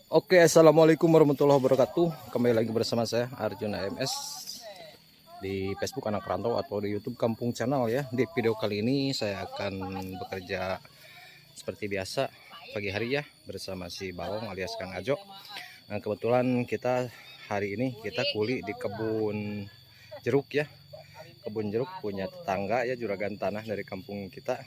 Oke, assalamualaikum warahmatullahi wabarakatuh. Kembali lagi bersama saya Arjuna MS di Facebook Anak Rantau atau di YouTube Kampung Channel ya. Di video kali ini saya akan bekerja seperti biasa pagi hari ya bersama si Balong alias Kang Ajo. Nah, kebetulan kita hari ini kita kuli di kebun jeruk ya. Kebun jeruk punya tetangga ya, juragan tanah dari kampung kita.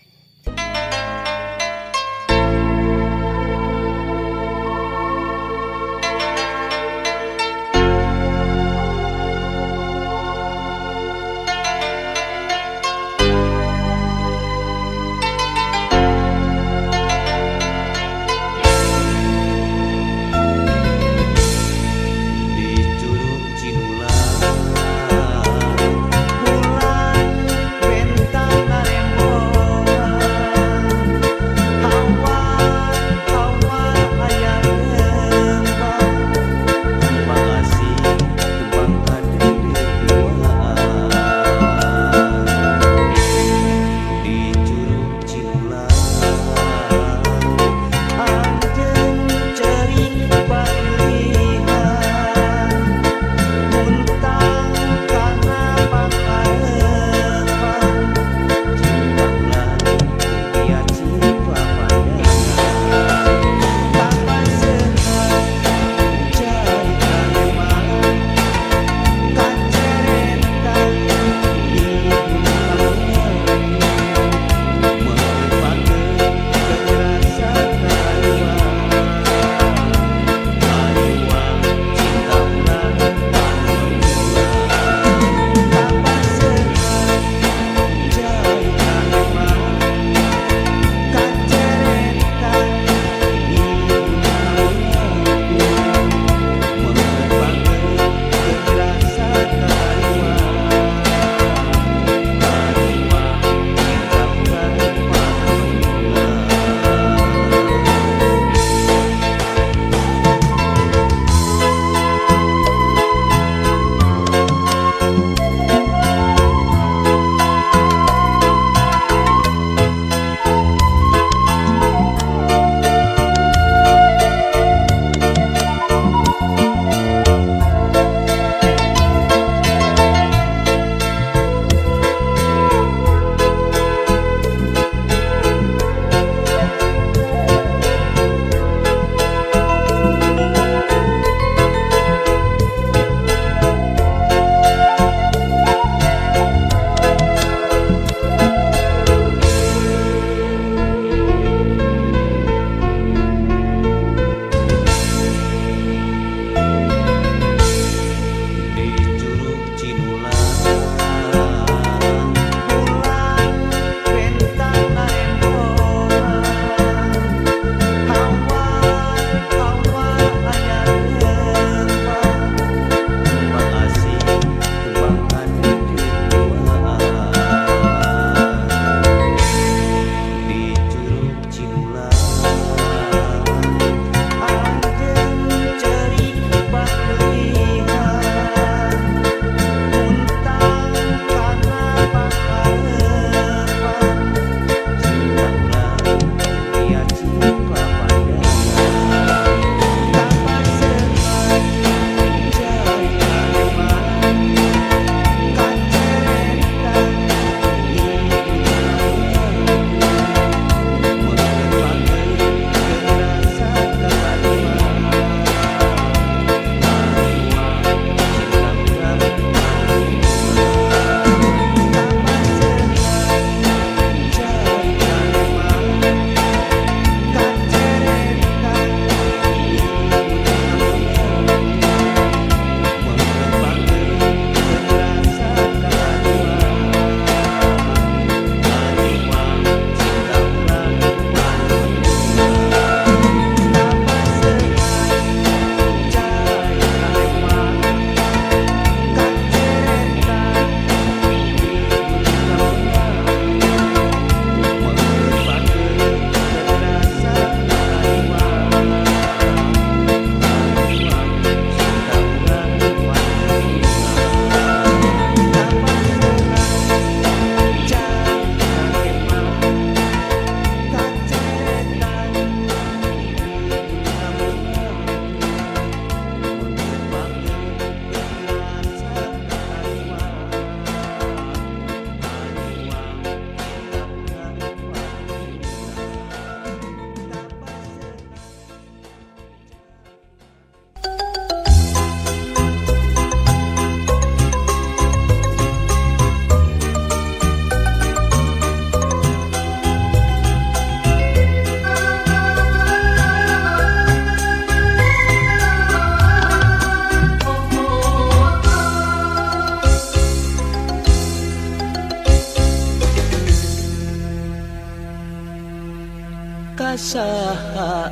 kasaha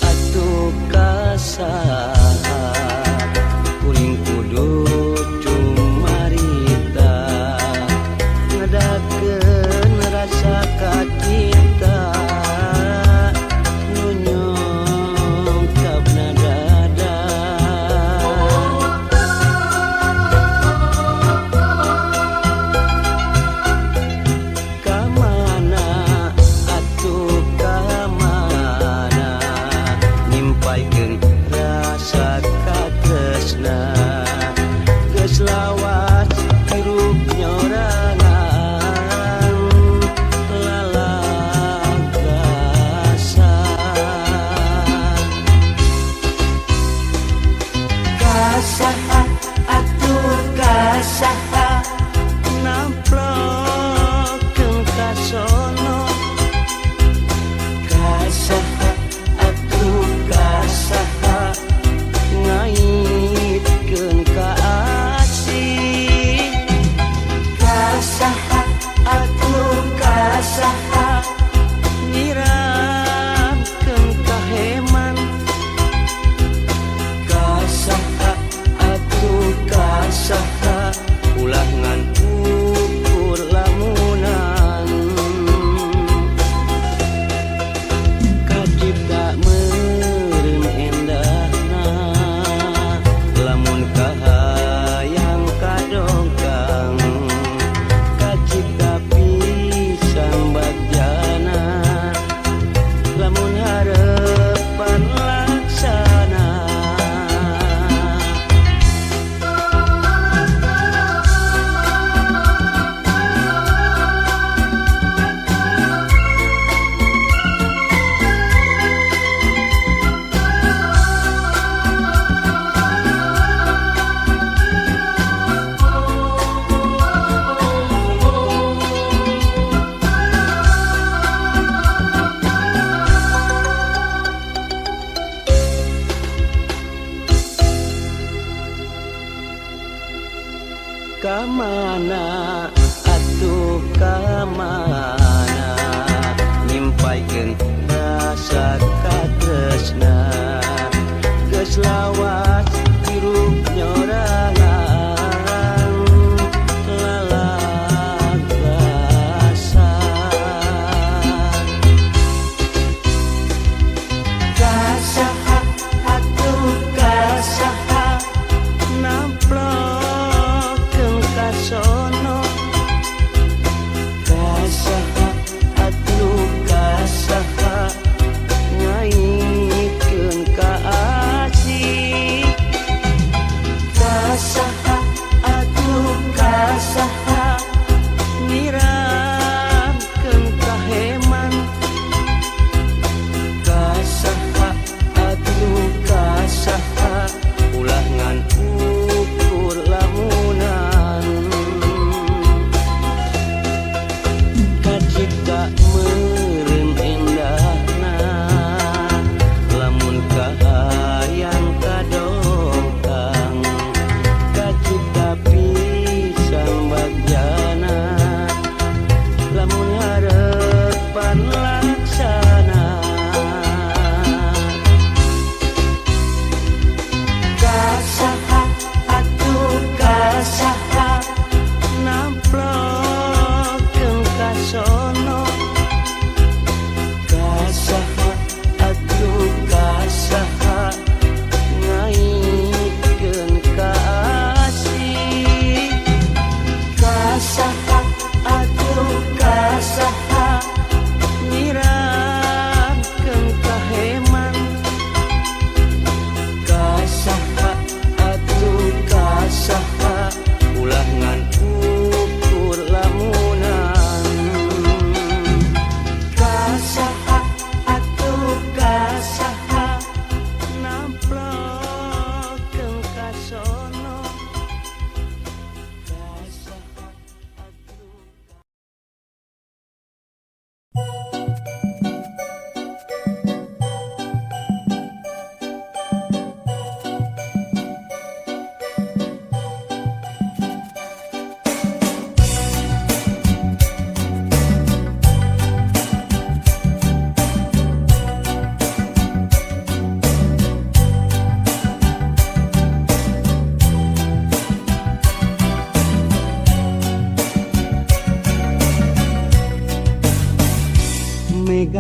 atuh kasaha kuring kudu cumarita ngadakeun rasa kacinta nu nyongkapna dada kamana atuh kamana nyimpaikeun rasa katresna geus lawas hirup nyorangan lalagasan kasaha atuh kasaha namplokeun kasono kasaha atuh kasaha ngaitkeun ka asih kasaha atuh kasaha nyiramkeun ka heman kasaha atuh kasaha ulah ngan ukur lamunan kacipta meureun endahna lamun kahayang kadongkang kacipta pisan bagjana lamun harepan laksana kamana atuh kamana nyimpaikeun rasa katresna geus lawas hirup nyorangan lalagasan kasaha atuh kasaha namplokeun kasono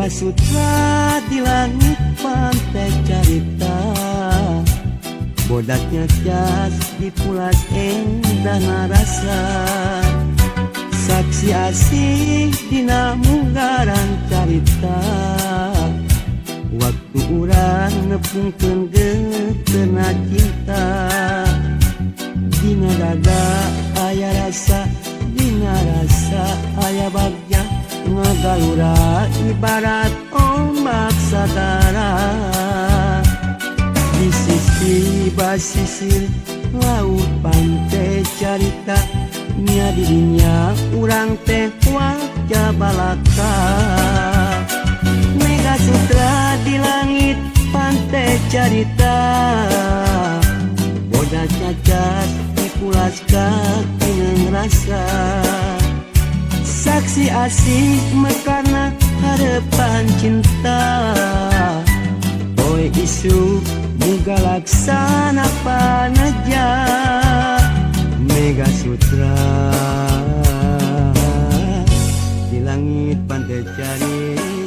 Mega Sutra di langit pantai carita, bodaknya jas di pulas endah rasa, saksi asih dina munggaran carita, waktu urang nepungkeun geuteuna cinta. Dina dada aya rasa, dina rasa aya bagja, ngagalura ibarat ombak sadara. Di sisi basisir laut pantai carita, nya dirinya urang teh wajah balaka. Mega Sutra di langit pantai carita, bodas cacat dipulas kaki ngerasa, saksi asih mekarna harapan cinta. Poe isu muga laksana panaja, Mega Sutra di langit pantai carita.